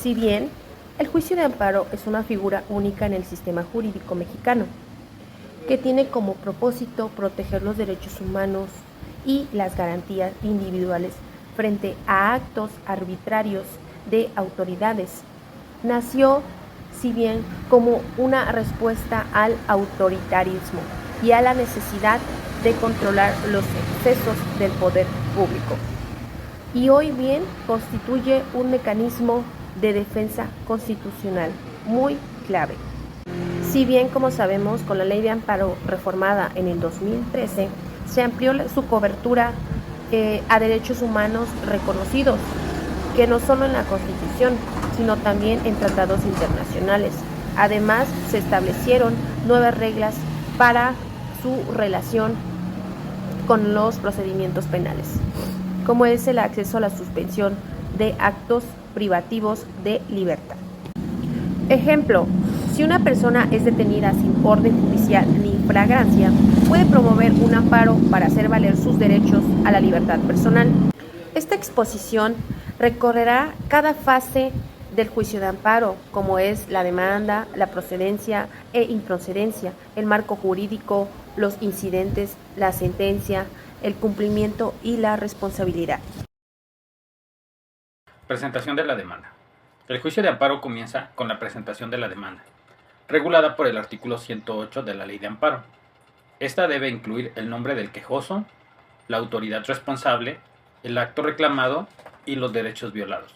Si bien el juicio de amparo es una figura única en el sistema jurídico mexicano, que tiene como propósito proteger los derechos humanos y las garantías individuales frente a actos arbitrarios de autoridades, nació, si bien como una respuesta al autoritarismo y a la necesidad de controlar los excesos del poder público, y hoy bien constituye un mecanismo de defensa constitucional muy clave. Si bien, como sabemos, con la Ley de Amparo reformada en el 2013, se amplió su cobertura a derechos humanos reconocidos, que no solo en la Constitución, sino también en tratados internacionales. Además, se establecieron nuevas reglas para su relación con los procedimientos penales, como es el acceso a la suspensión de actos privativos de libertad. Ejemplo, si una persona es detenida sin orden judicial ni flagrancia, puede promover un amparo para hacer valer sus derechos a la libertad personal. Esta exposición recorrerá cada fase del juicio de amparo, como es la demanda, la procedencia e improcedencia, el marco jurídico, los incidentes, la sentencia, el cumplimiento y la responsabilidad. Presentación de la demanda. El juicio de amparo comienza con la presentación de la demanda, regulada por el artículo 108 de la Ley de Amparo. Esta debe incluir el nombre del quejoso, la autoridad responsable, el acto reclamado y los derechos violados.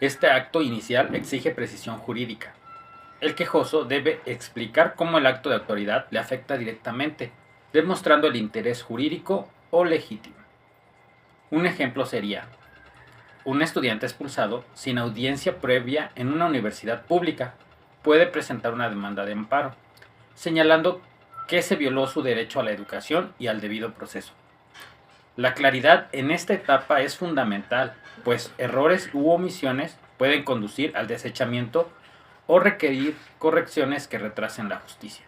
Este acto inicial exige precisión jurídica. El quejoso debe explicar cómo el acto de autoridad le afecta directamente, demostrando el interés jurídico o legítimo. Un ejemplo sería: un estudiante expulsado sin audiencia previa en una universidad pública puede presentar una demanda de amparo, señalando que se violó su derecho a la educación y al debido proceso. La claridad en esta etapa es fundamental, pues errores u omisiones pueden conducir al desechamiento o requerir correcciones que retrasen la justicia.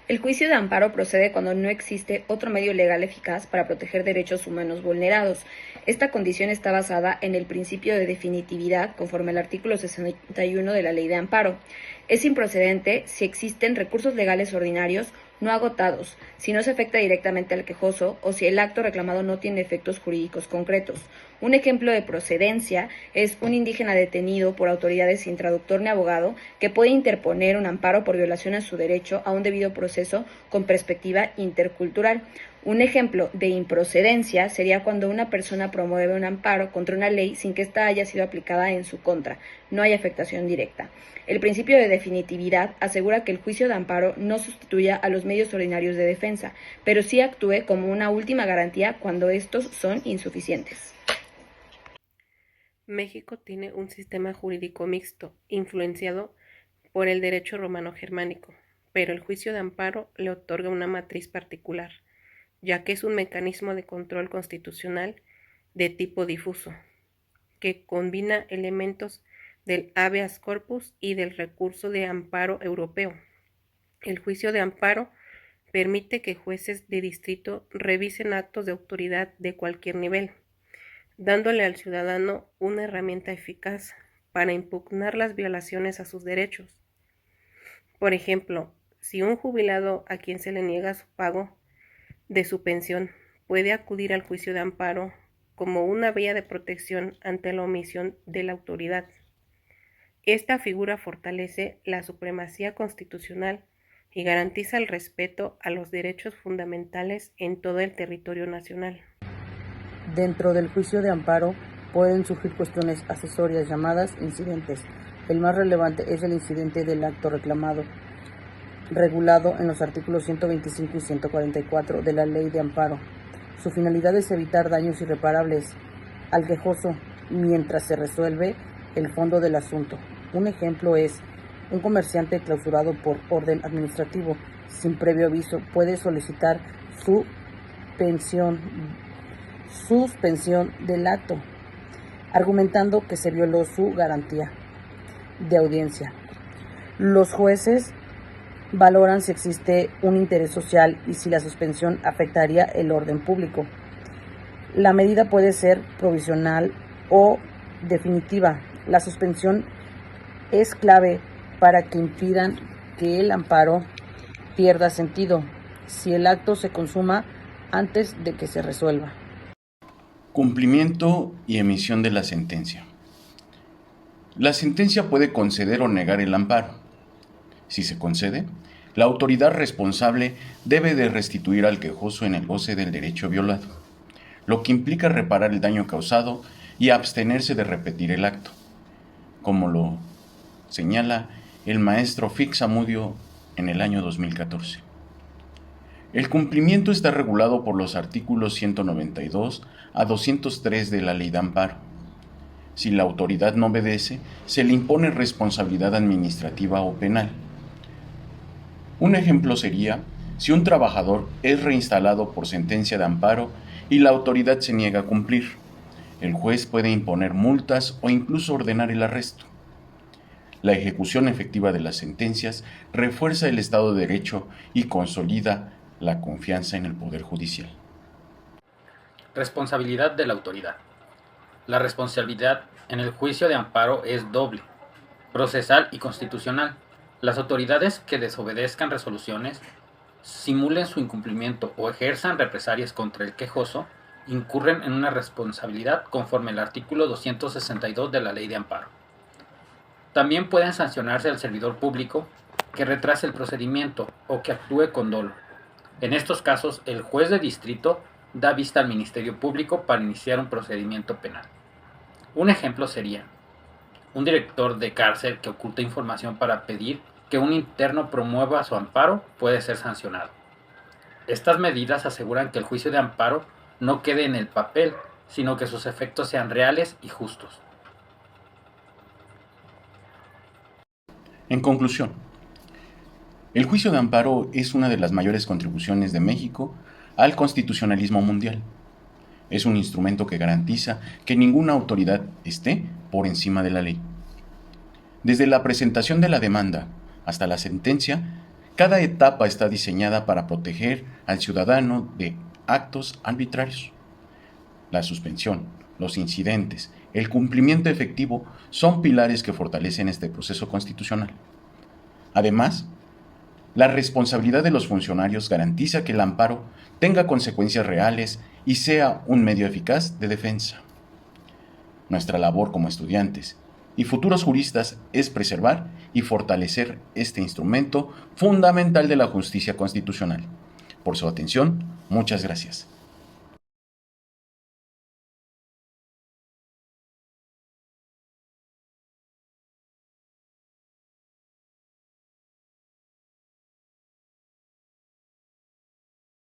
El juicio de amparo procede cuando no existe otro medio legal eficaz para proteger derechos humanos vulnerados. Esta condición está basada en el principio de definitividad conforme al artículo 61 de la Ley de Amparo. Es improcedente si existen recursos legales ordinarios no agotados, si no se afecta directamente al quejoso o si el acto reclamado no tiene efectos jurídicos concretos. Un ejemplo de procedencia es un indígena detenido por autoridades sin traductor ni abogado que puede interponer un amparo por violación a su derecho a un debido proceso con perspectiva intercultural. Un ejemplo de improcedencia sería cuando una persona promueve un amparo contra una ley sin que ésta haya sido aplicada en su contra. No hay afectación directa. El principio de definitividad asegura que el juicio de amparo no sustituya a los medios ordinarios de defensa, pero sí actúe como una última garantía cuando estos son insuficientes. México tiene un sistema jurídico mixto, influenciado por el derecho romano-germánico, pero el juicio de amparo le otorga una matriz particular, ya que es un mecanismo de control constitucional de tipo difuso, que combina elementos del habeas corpus y del recurso de amparo europeo. El juicio de amparo permite que jueces de distrito revisen actos de autoridad de cualquier nivel, dándole al ciudadano una herramienta eficaz para impugnar las violaciones a sus derechos. Por ejemplo, si un jubilado a quien se le niega su pago de su pensión puede acudir al juicio de amparo como una vía de protección ante la omisión de la autoridad. Esta figura fortalece la supremacía constitucional y garantiza el respeto a los derechos fundamentales en todo el territorio nacional. Dentro del juicio de amparo pueden surgir cuestiones accesorias llamadas incidentes. El más relevante es el incidente del acto reclamado, regulado en los artículos 125 y 144 de la Ley de Amparo. Su finalidad es evitar daños irreparables al quejoso mientras se resuelve el fondo del asunto. Un ejemplo es: un comerciante clausurado por orden administrativo sin previo aviso puede solicitar suspensión del acto, argumentando que se violó su garantía de audiencia. Los jueces valoran si existe un interés social y si la suspensión afectaría el orden público. La medida puede ser provisional o definitiva. La suspensión es clave para que impidan que el amparo pierda sentido si el acto se consuma antes de que se resuelva. Cumplimiento y emisión de la sentencia. La sentencia puede conceder o negar el amparo. Si se concede, la autoridad responsable debe de restituir al quejoso en el goce del derecho violado, lo que implica reparar el daño causado y abstenerse de repetir el acto, como lo señala el maestro Fixamudio en el año 2014. El cumplimiento está regulado por los artículos 192 a 203 de la Ley de Amparo. Si la autoridad no obedece, se le impone responsabilidad administrativa o penal. Un ejemplo sería si un trabajador es reinstalado por sentencia de amparo y la autoridad se niega a cumplir. El juez puede imponer multas o incluso ordenar el arresto. La ejecución efectiva de las sentencias refuerza el Estado de Derecho y consolida la confianza en el Poder Judicial. Responsabilidad de la autoridad. La responsabilidad en el juicio de amparo es doble, procesal y constitucional. Las autoridades que desobedezcan resoluciones, simulen su incumplimiento o ejerzan represalias contra el quejoso, incurren en una responsabilidad conforme al artículo 262 de la Ley de Amparo. También pueden sancionarse al servidor público que retrase el procedimiento o que actúe con dolo. En estos casos, el juez de distrito da vista al Ministerio Público para iniciar un procedimiento penal. Un ejemplo sería un director de cárcel que oculta información para pedir que un interno promueva su amparo puede ser sancionado. Estas medidas aseguran que el juicio de amparo no quede en el papel, sino que sus efectos sean reales y justos. En conclusión, el juicio de amparo es una de las mayores contribuciones de México al constitucionalismo mundial. Es un instrumento que garantiza que ninguna autoridad esté por encima de la ley. Desde la presentación de la demanda hasta la sentencia, cada etapa está diseñada para proteger al ciudadano de actos arbitrarios. La suspensión, los incidentes, el cumplimiento efectivo son pilares que fortalecen este proceso constitucional. Además, la responsabilidad de los funcionarios garantiza que el amparo tenga consecuencias reales y sea un medio eficaz de defensa. Nuestra labor como estudiantes y futuros juristas es preservar y fortalecer este instrumento fundamental de la justicia constitucional. Por su atención, muchas gracias.